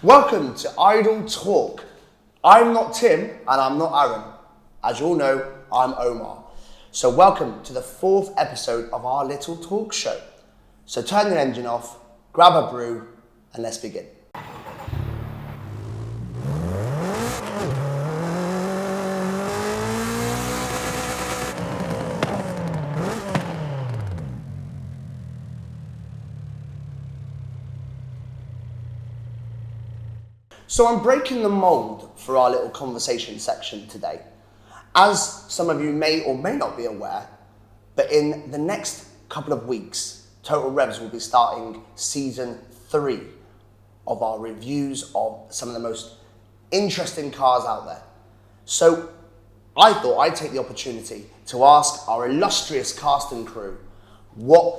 Welcome to Idle Talk. I'm not Tim and I'm not Aaron. As you all know, I'm Omar. So welcome to the 4th episode of our little talk show. So turn the engine off, grab a brew, and let's begin. So I'm breaking the mold for our little conversation section today. As some of you may or may not be aware, but in the next couple of weeks, Total Revs will be starting season 3 of our reviews of some of the most interesting cars out there. So I thought I'd take the opportunity to ask our illustrious cast and crew what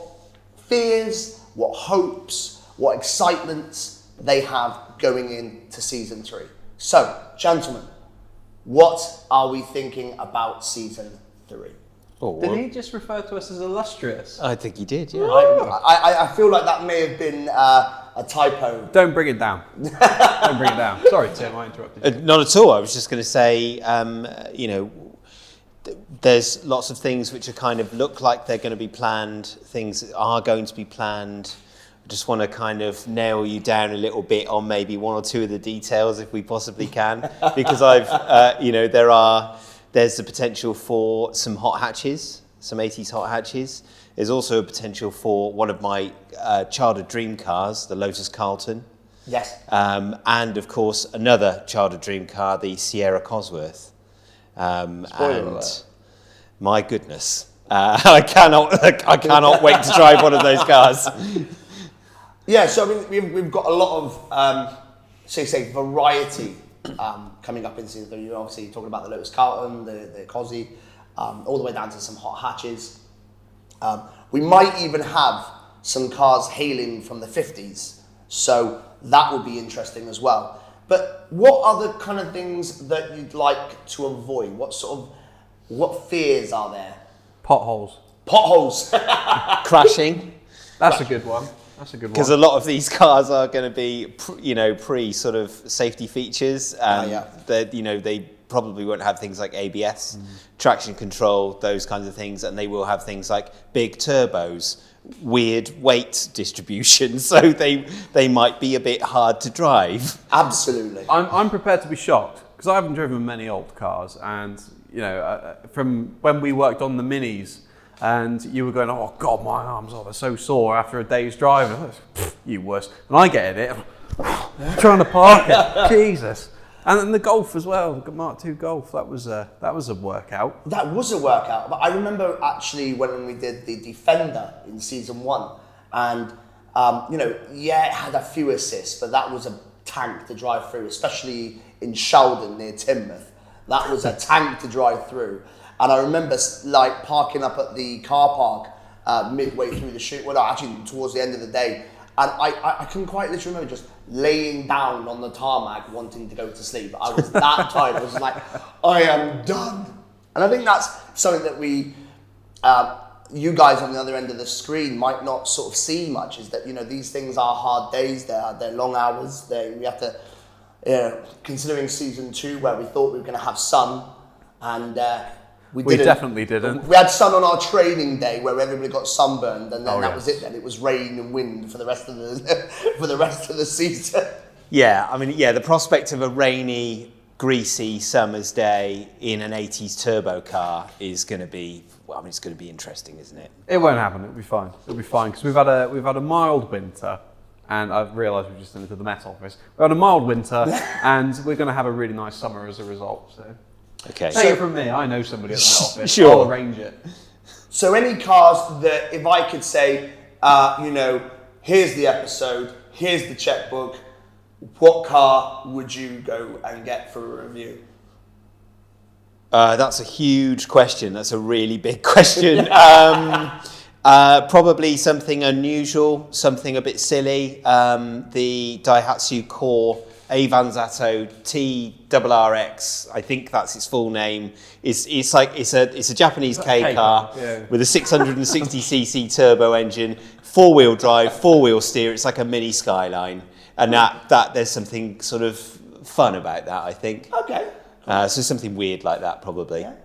fears, what hopes, what excitements they have going into season 3. So, gentlemen, what are we thinking about season 3? Did he just refer to us as illustrious? I think he did, yeah. I feel like that may have been a typo. Don't bring it down. Don't bring it down. Sorry, Tim, I interrupted you. Not at all. I was just going to say, there's lots of things which are kind of look like they're going to be planned, things that are going to be planned. I just want to kind of nail you down a little bit on maybe one or two of the details if we possibly can, because there's the potential for some hot hatches, some 80s hot hatches. There's also a potential for one of my childhood dream cars, the Lotus Carlton. Yes. And of course, another childhood dream car, the Sierra Cosworth. And my goodness, I cannot wait to drive one of those cars. Yeah, so I mean, we've got a lot of, variety coming up in season 3. You're obviously talking about the Lotus Carlton, the Cosy, all the way down to some hot hatches. We might even have some cars hailing from the 50s, so that would be interesting as well. But what are the kind of things that you'd like to avoid? What fears are there? Potholes. Potholes. Crashing. That's a good one. Because a lot of these cars are going to be, pre sort of safety features. They probably won't have things like ABS, traction control, those kinds of things, and they will have things like big turbos, weird weight distribution, so they might be a bit hard to drive. Absolutely. I'm prepared to be shocked because I haven't driven many old cars, and from when we worked on the Minis. And you were going, oh God, my arms are so sore after a day's driving. You worse. And I get in it, I'm trying to park it. Jesus. And then the Golf as well, the Mark II Golf. That was a workout. That was a workout. But I remember actually when we did the Defender in season 1, and it had a few assists, but that was a tank to drive through, especially in Sheldon near Teignmouth. That was a tank to drive through. And I remember parking up at the car park midway through the shoot, actually towards the end of the day. And I can quite literally remember just laying down on the tarmac wanting to go to sleep. I was that tired. I was like, I am done. And I think that's something that you guys on the other end of the screen might not sort of see much, is that, these things are hard days, they're long hours. We have to, considering season 2 where we thought we were going to have sun, and we definitely didn't. We had sun on our training day where everybody got sunburned, and then that was it. Then it was rain and wind for the rest of the season. Yeah, the prospect of a rainy, greasy summer's day in an 80s turbo car is going to be, it's going to be interesting, isn't it? It won't happen. It'll be fine. Because we've had a mild winter, and I've realised we've just entered the Met Office. We've had a mild winter, and we're going to have a really nice summer as a result. So. Okay. Take it from me, I know somebody at the Met Office. Sure. I'll arrange it. So any cars that, if I could say, here's the episode, here's the checkbook, what car would you go and get for a review? That's a huge question. That's a really big question. Probably something unusual, something a bit silly. The Daihatsu Core Avon Zato TRRX, I think that's its full name. It's a Japanese K car with a 660cc turbo engine, 4-wheel drive, 4-wheel steer. It's like a mini Skyline. And that there's something sort of fun about that, I think. Okay. So something weird like that, probably. Yeah.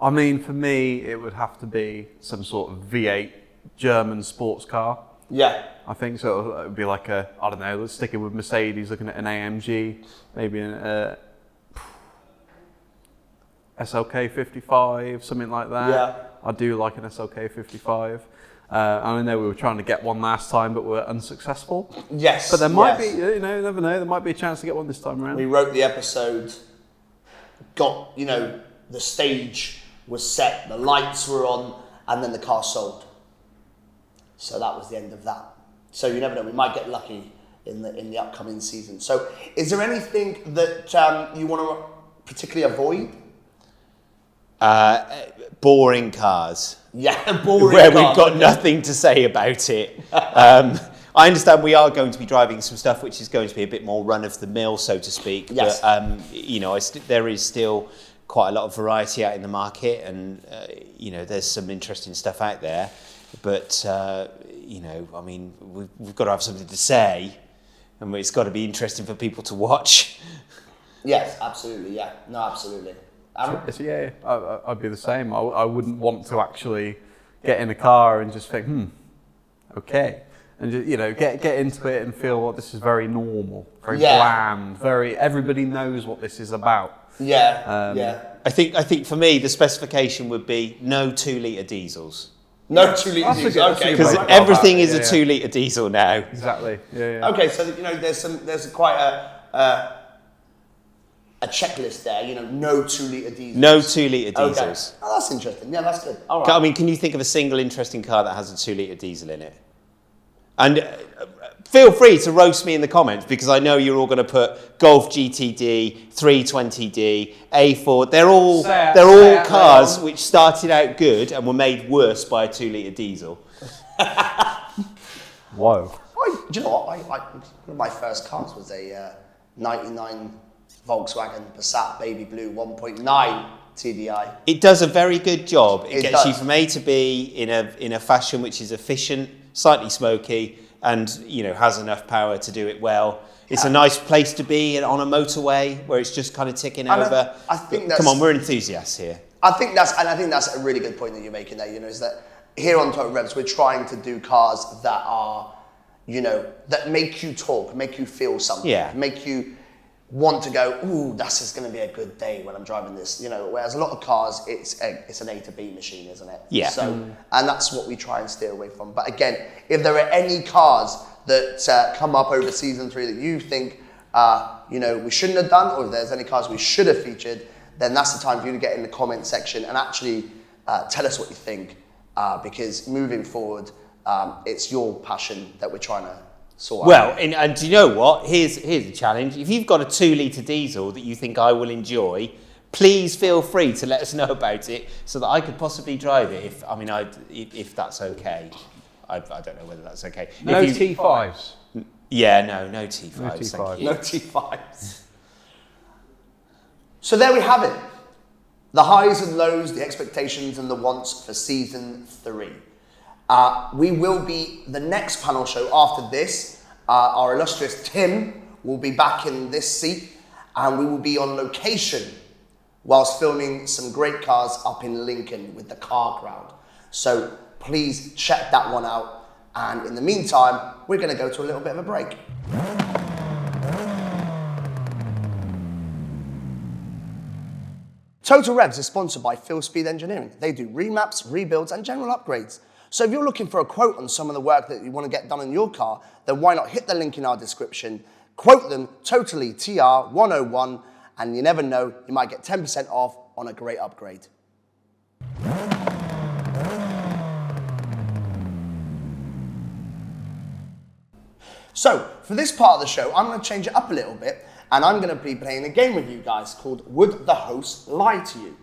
I mean, for me, it would have to be some sort of V8 German sports car. Yeah. I think so. It would be like I don't know, let's stick it with Mercedes, looking at an AMG, maybe an SLK 55, something like that. Yeah. I do like an SLK 55. I know we were trying to get one last time, but we're unsuccessful. Yes. But there might be, you never know, there might be a chance to get one this time around. We wrote the episode, got, the stage was set, the lights were on, and then the car sold. So that was the end of that. So you never know, we might get lucky in the upcoming season. So is there anything that you want to particularly avoid? Boring cars. Yeah, boring Where cars. we've got nothing to say about it. I understand we are going to be driving some stuff which is going to be a bit more run-of-the-mill, so to speak. Yes. But, there is still quite a lot of variety out in the market, and, there's some interesting stuff out there. But, I mean, we've got to have something to say, and it's got to be interesting for people to watch. Yes, absolutely, yeah. No, absolutely. Yeah, I'd be the same. I wouldn't want to actually get in a car and just think, okay. And just, get into it and feel, well, this is very normal, very bland, everybody knows what this is about. Yeah, yeah. I think for me, the specification would be no 2-litre diesels. No 2-litre diesel, okay. Because everything is a 2-litre diesel now. Exactly, yeah. Okay, so, there's quite a checklist there, no 2-litre diesels. No 2-litre diesels. Okay. Oh, that's interesting. Yeah, that's good. All right. I mean, can you think of a single interesting car that has a 2-litre diesel in it? And feel free to roast me in the comments, because I know you're all going to put Golf GTD, 320D, A4. They're all cars which started out good and were made worse by a 2-litre diesel. Whoa. Do you know what? One of my first cars was a 99 Volkswagen Passat Baby Blue 1.9 TDI. It does a very good job. It gets you does. from A to B in a fashion which is efficient, slightly smoky, and has enough power to do it well. It's a nice place to be on a motorway where it's just kind of ticking over. I think Come on, we're enthusiasts here. I think that's a really good point that you're making there. Is that here on Total Revs we're trying to do cars that are, that make you talk, make you feel something, make you want to go, ooh, this is going to be a good day when I'm driving this, whereas a lot of cars, it's an A to B machine, isn't it? Yeah. So, and that's what we try and steer away from. But again, if there are any cars that come up over season 3 that you think, we shouldn't have done, or if there's any cars we should have featured, then that's the time for you to get in the comment section and actually tell us what you think, because moving forward, it's your passion that we're trying to sort out. And do you know what? Here's a challenge. If you've got a 2-litre diesel that you think I will enjoy, please feel free to let us know about it so that I could possibly drive it. If that's okay. I don't know whether that's okay. No T5s. Yeah, no T5s. No T5s. Thank you. No T5s. So there we have it. The highs and lows, the expectations and the wants for season 3. We will be the next panel show after this. Our illustrious Tim will be back in this seat, and we will be on location whilst filming some great cars up in Lincoln with the car crowd. So please check that one out. And in the meantime, we're going to go to a little bit of a break. Total Revs is sponsored by Phil Speed Engineering. They do remaps, rebuilds, and general upgrades. So if you're looking for a quote on some of the work that you want to get done in your car, then why not hit the link in our description, quote them totally TR101, and you never know, you might get 10% off on a great upgrade. So for this part of the show, I'm going to change it up a little bit, and I'm going to be playing a game with you guys called Would the Host Lie to You?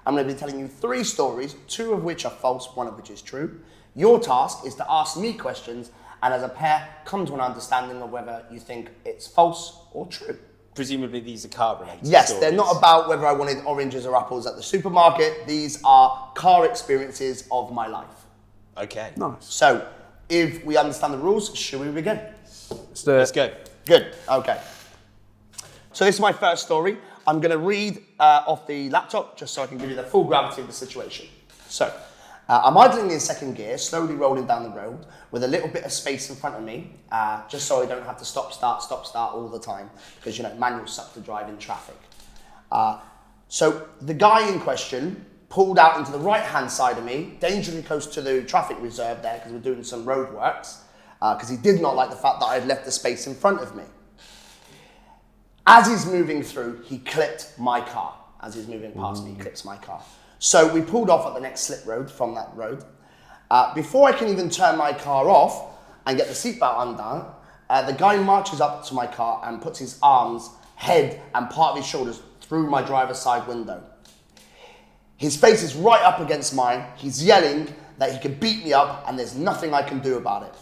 I'm going to be telling you 3 stories, 2 of which are false, 1 of which is true. Your task is to ask me questions, and as a pair, come to an understanding of whether you think it's false or true. Presumably these are car related. Yes, stories. they're not about whether I wanted oranges or apples at the supermarket. These are car experiences of my life. Okay. Nice. So, if we understand the rules, should we begin? Let's go. Good. Okay. So this is my first story. I'm going to read off the laptop just so I can give you the full gravity of the situation. So, I'm idling in second gear, slowly rolling down the road with a little bit of space in front of me, just so I don't have to stop, start all the time, because, manuals suck to drive in traffic. So the guy in question pulled out into the right-hand side of me, dangerously close to the traffic reserve there, because we're doing some road works, because he did not like the fact that I had left the space in front of me. As he's moving through, he clipped my car. As he's moving past me, he clips my car. So we pulled off at the next slip road from that road. Before I can even turn my car off and get the seatbelt undone, the guy marches up to my car and puts his arms, head, and part of his shoulders through my driver's side window. His face is right up against mine. He's yelling that he can beat me up and there's nothing I can do about it.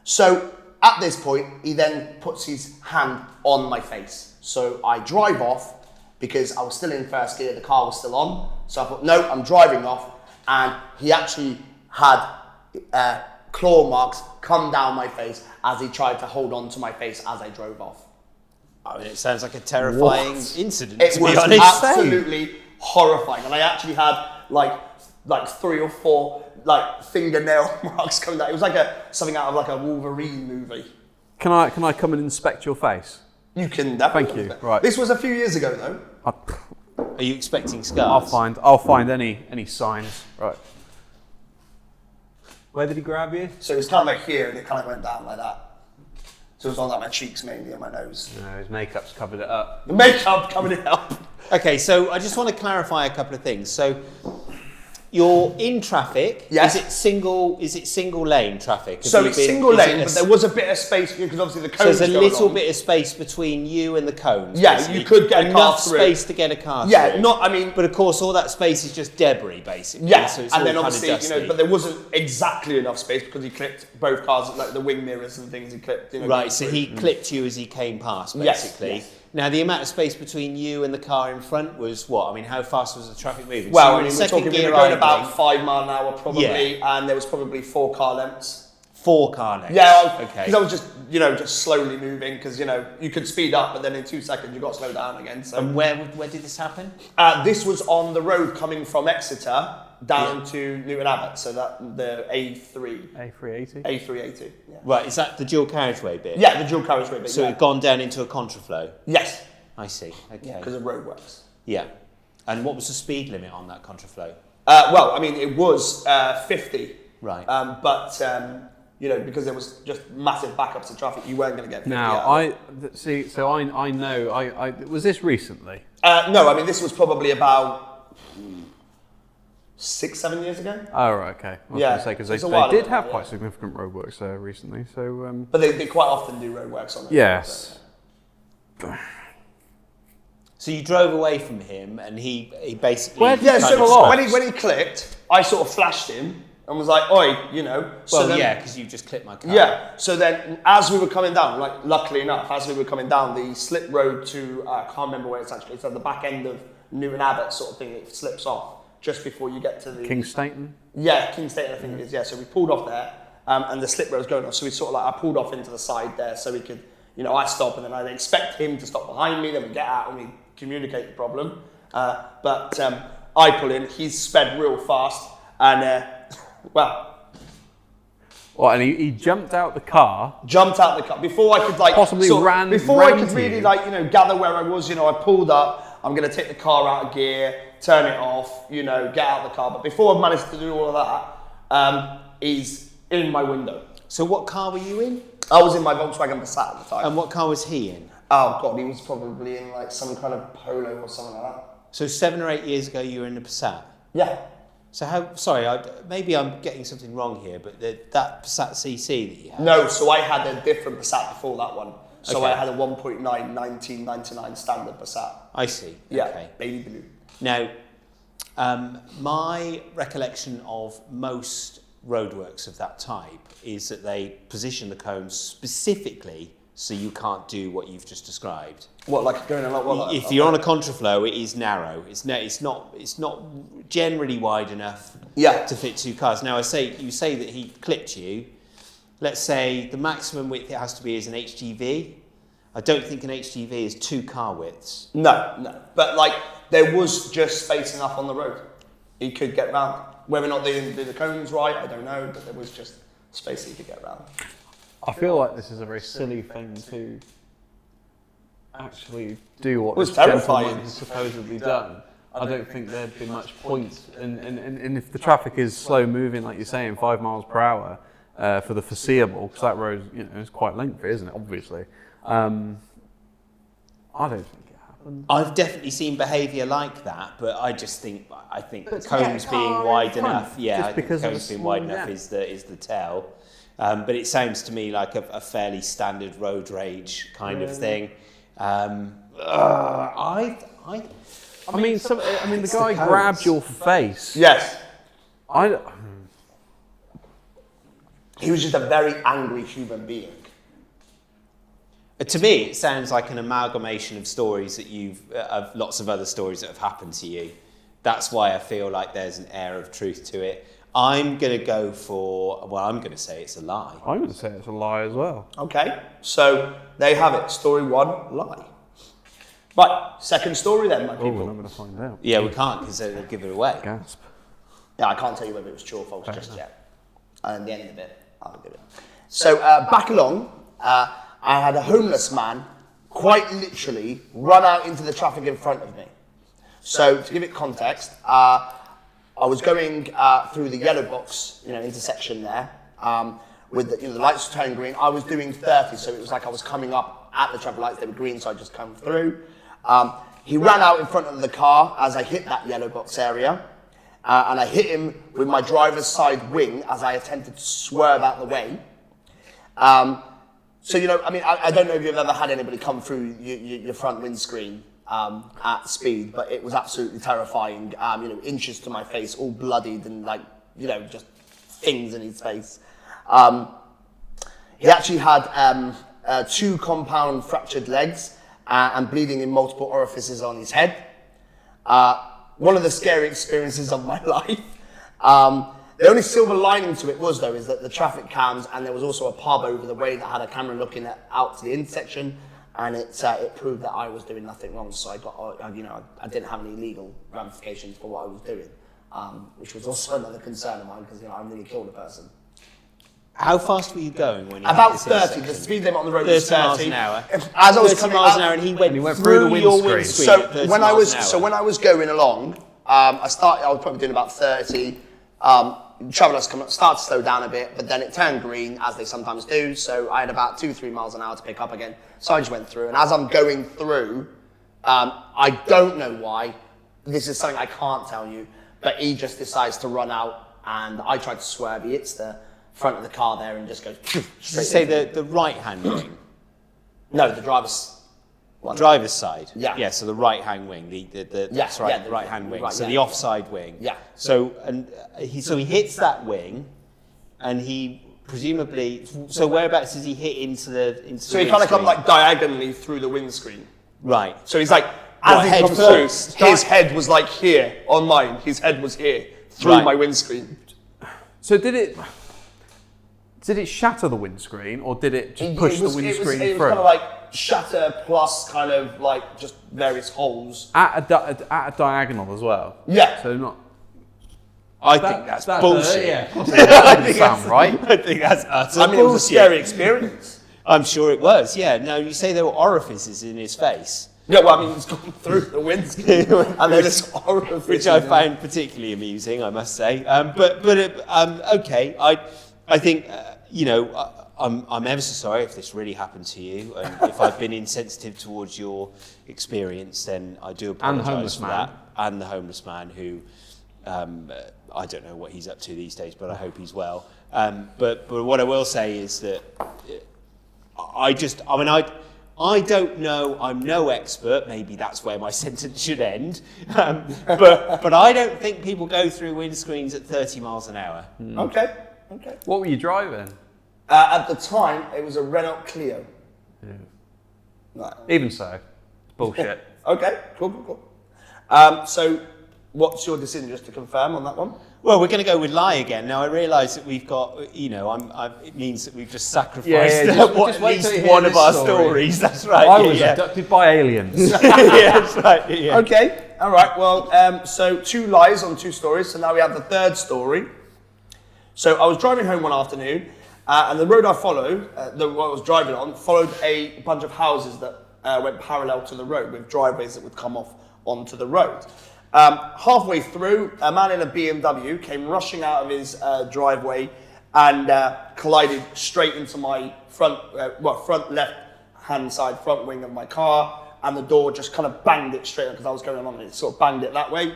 So at this point, he then puts his hand on my face. So I drive off because I was still in first gear, the car was still on. So I thought, no, I'm driving off. And he actually had claw marks come down my face as he tried to hold on to my face as I drove off. I mean, it sounds like a terrifying incident, It to be was honest. absolutely horrifying. And I actually had like 3 or 4 fingernail marks coming down. It was like something out of like a Wolverine movie. Can I come and inspect your face? You can definitely. Thank you. Right. This was a few years ago though. Are you expecting scars? I'll find any signs. Right. Where did he grab you? So it was kind of like here, and it kind of went down like that. So it was on like my cheeks mainly and my nose. No, his makeup's covered it up. The makeup covered it up. Okay, so I just want to clarify a couple of things. So you're in traffic. Yes. Is it single lane traffic? So it's single lane, but there was a bit of space because obviously the cones. So there's a little bit of space between you and the cones. Yeah, basically. you could get a car enough through. space to get a car Yeah, through. But of course, all that space is just debris, basically. Yeah, so it's and all then kind of obviously dusty. but there wasn't exactly enough space because he clipped both cars, like the wing mirrors and things. He clipped. Right, so he clipped you as he came past, basically. Yes. Now, the amount of space between you and the car in front was what? I mean, how fast was the traffic moving? Well, so I mean, we were going about 5 mile an hour probably, and there was probably 4 car lengths. 4 car lengths? Yeah, okay. Because I was just slowly moving because, you could speed up, but then in 2 seconds you got to slow down again. So. And where did this happen? This was on the road coming from Exeter down to Newton Abbot, so that the A3. A380? A380, yeah. Right, is that the dual carriageway bit? Yeah, the dual carriageway bit, So it had gone down into a contraflow? Yes. I see, okay. Because of roadworks. Yeah. And what was the speed limit on that contraflow? Well, I mean, it was 50. Right. But because there was just massive backups of traffic, you weren't going to get 50 Now, out of it. So I know, was this recently? No, I mean, this was probably about 6-7 years ago. Oh, right, okay. I was going to say, because they did have quite significant roadworks there recently, so... But they quite often do roadworks on it. Yes. So you drove away from him, and he basically... When he clicked, I sort of flashed him and was like, "Oi," because you just clipped my car. Yeah. So then, as we were coming down, luckily enough, as we were coming down the slip road to, I can't remember where it's actually. It's at the back end of Newton Abbot, sort of thing. It slips off just before you get to the King Staten. Yeah, King Staten, I think it is. Yeah. So we pulled off there, and the slip road was going off. So we sort of I pulled off into the side there, so we could, I stop, and then I'd expect him to stop behind me. Then we get out and we communicate the problem. But I pull in. He's sped real fast, and and he jumped out the car. Before I could possibly ran. Before I could really gather where I was. I pulled up. I'm going to take the car out of gear, turn it off. Get out of the car. But before I managed to do all of that, he's in my window. So what car were you in? I was in my Volkswagen Passat at the time. And what car was he in? Oh God, he was probably in some kind of Polo or something like that. So 7 or 8 years ago, you were in a Passat. Yeah. So maybe I'm getting something wrong here, but that Passat CC that you had. No, so I had a different Passat before that one. So Okay. I had a 1.9 1999 standard Passat. I see. Yeah, Okay. baby blue. Now, my recollection of most roadworks of that type is that they position the cones specifically so you can't do what you've just described. What, like going along? If you're on a contraflow, it is narrow. It's not generally wide enough Yeah. to fit 2 cars. Now, you say that he clipped you. let's say the maximum width it has to be is an HGV. I don't think an HGV is 2 car widths. No. But like, there was just space enough on the road. He could get round. Whether or not they didn't do the cones right, I don't know, but there was just space he could get round. I feel like this is a very silly thing to actually do what this gentleman has supposedly done. I don't think there'd be much point. And if the traffic is slow moving, like you're saying, 5 miles per hour for the foreseeable, because that road, is quite lengthy, isn't it? Obviously, I don't think it happened. I've definitely seen behaviour like that, but I think the cones being wide enough. Yeah, I think the cones being wide enough is the tell. But it sounds to me like a fairly standard road rage kind of thing. The guy grabbed your face. Yes. He was just a very angry human being. To me, it sounds like an amalgamation of stories that of lots of other stories that have happened to you. That's why I feel like there's an air of truth to it. I'm going to go I'm going to say it's a lie. I'm going to say it's a lie as well. Okay, so there you have it. Story 1, lie. Right, second story then, my people. We're not going to find out. Yeah, we can't because they'll give it away. Gasp. Yeah, I can't tell you whether it was true or false just yet. And at the end of it, I'll give it. So back along, I had a homeless man quite literally run out into the traffic in front of me. So to give it context, I was going through the yellow box, intersection there, with the lights turning green. I was doing 30, so it was like I was coming up at the traffic lights. They were green, so I just come through. He ran out in front of the car as I hit that yellow box area, and I hit him with my driver's side wing as I attempted to swerve out the way. So, I don't know if you've ever had anybody come through your front windscreen at speed, but it was absolutely terrifying. Inches to my face, all bloodied and just things in his face. He actually had 2 compound fractured legs and bleeding in multiple orifices on his head. One of the scary experiences of my life. The only silver lining to it was, though, is that the traffic cams, and there was also a pub over the way that had a camera looking out to the intersection, and it proved that I was doing nothing wrong. So I didn't have any legal ramifications for what I was doing, which was also another concern of mine because I really killed a person. How fast were you going when you about 30? The speed limit on the road was 30 miles an hour. As I was coming miles out, an hour, and he went through the your windscreen. windscreen. So when I was going along, I was probably doing about 30. Travellers start to slow down a bit, but then it turned green, as they sometimes do, so I had about 2-3 miles an hour to pick up again, so I just went through, and as I'm going through, I don't know why, this is something I can't tell you, but he just decides to run out, and I tried to swerve, he hits the front of the car there and just goes straight. Did you say the right-hand wing? No, the driver's one. Driver's side? Yeah. Yeah, so the right-hand wing, that's right, the right-hand wing, so the offside wing. Yeah. So he hits that wing, and he presumably, so whereabouts does he hit into the So he kind of come diagonally through the windscreen. Right. So he's as he comes first. through, his head was here on mine, his head was here through my windscreen. So did it shatter the windscreen, or did it just push the windscreen through? It was kind of shatter plus kind of just various holes. At a diagonal as well? Yeah. So not... I think that's bullshit. Yeah. That doesn't sound right. I think that's utter bullshit. It was a scary experience. I'm sure it was, yeah. No, you say there were orifices in his face. Yeah, well, he's gone through the windscreen, and there's orifices. Which I found particularly amusing, I must say. Okay, I think, I'm ever so sorry if this really happened to you, and if I've been insensitive towards your experience, then I do apologise for that. And the homeless man who, I don't know what he's up to these days, but I hope he's well. But what I will say is that I don't know, I'm no expert, maybe that's where my sentence should end, but I don't think people go through windscreens at 30 miles an hour. Okay. What were you driving? At the time, it was a Renault Clio. Yeah. Right. Even so, bullshit. Okay, cool. So, what's your decision, just to confirm on that one? Well, we're going to go with lie again. Now, I realise that we've got, you know, it means that we've just sacrificed just at wait till you least hear one of this our story. stories. That's right. I was abducted by aliens. Yeah, that's right. Yeah. Okay, all right. Well, so 2 lies on 2 stories. So now we have the 3rd story. So I was driving home one afternoon, and the road I followed, what I was driving on, followed a bunch of houses that went parallel to the road with driveways that would come off onto the road. Halfway through, a man in a BMW came rushing out of his driveway and collided straight into my front left-hand side front wing of my car, and the door just kind of banged it straight because I was going on and it sort of banged it that way.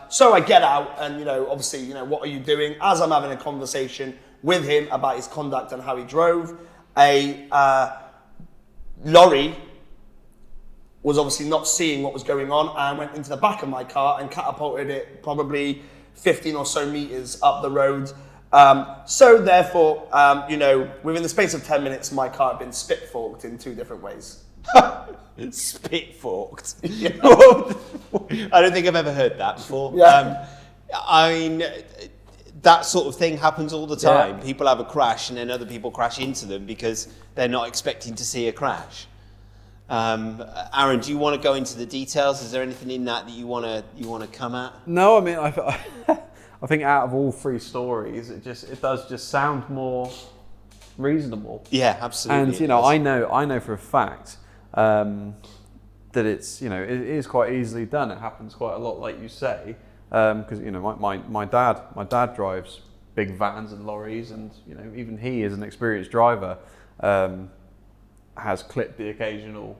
So I get out and, obviously, what are you doing? As I'm having a conversation with him about his conduct and how he drove, a lorry was obviously not seeing what was going on and went into the back of my car and catapulted it probably 15 or so meters up the road. So therefore, within the space of 10 minutes, my car had been spit forked in 2 different ways. Spit forked. I don't think I've ever heard that before. Yeah. I mean, that sort of thing happens all the time. Yeah. People have a crash and then other people crash into them because they're not expecting to see a crash. Aaron, do you want to go into the details? Is there anything in that you want to come at? No, I mean, I think out of all 3 stories, it does just sound more reasonable. Yeah, absolutely. And I know for a fact that it's it is quite easily done. It happens quite a lot, like you say, because my dad drives big vans and lorries, and even he is an experienced driver. Has clipped the occasional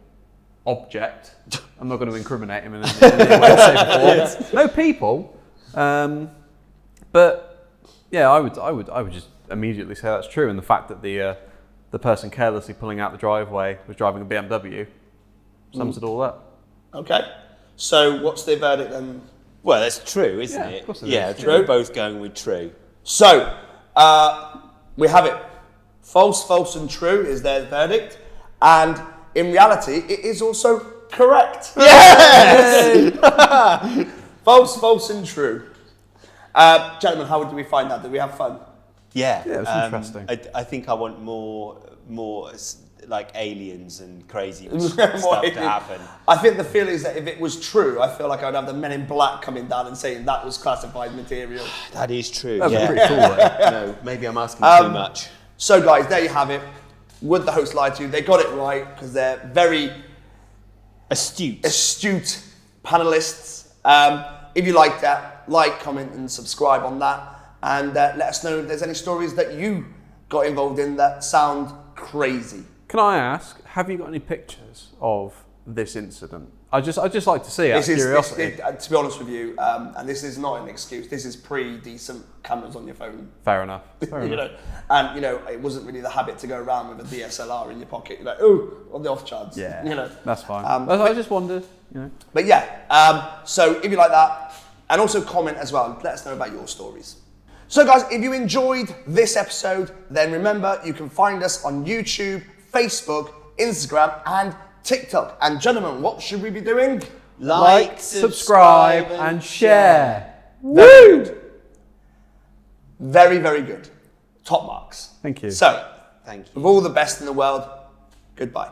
object. I'm not going to incriminate him in any way, shape, or form. No people, but yeah, I would just immediately say that's true. And the fact that the person carelessly pulling out the driveway was driving a BMW sums it all up. Okay, so what's the verdict then? Well, that's true, isn't it? Of course it yeah, is. true. We're both going with true. So, we have it. False, false and true is their verdict. And in reality, it is also correct. Yes! False, false and true. Gentlemen, how did we find that? Did we have fun? Yeah, it was interesting. I think I want more like aliens and crazy stuff to happen. I think the feeling is that if it was true, I feel like I'd have the Men in Black coming down and saying that was classified material. That is true. That was yeah. pretty cool. Though. No, maybe I'm asking too much. So guys, there you have it. Would the host lie to you? They got it right because they're very astute panelists. If you like that, like, comment and subscribe on that. And let us know if there's any stories that you got involved in that sound crazy. Can I ask, have you got any pictures of this incident? I'd just like to see it out of curiosity. To be honest with you, and this is not an excuse, this is pre-decent cameras on your phone. Fair enough. And it wasn't really the habit to go around with a DSLR in your pocket. You're like, ooh, on the off chance. Yeah, that's fine. I just wondered, But yeah, so if you like that, and also comment as well, let us know about your stories. So guys, if you enjoyed this episode, then remember you can find us on YouTube, Facebook, Instagram, and TikTok. And gentlemen, what should we be doing? Like, subscribe, and share. Very good. Very, very good. Top marks. Thank you. So, thank you. with all the best in the world, goodbye.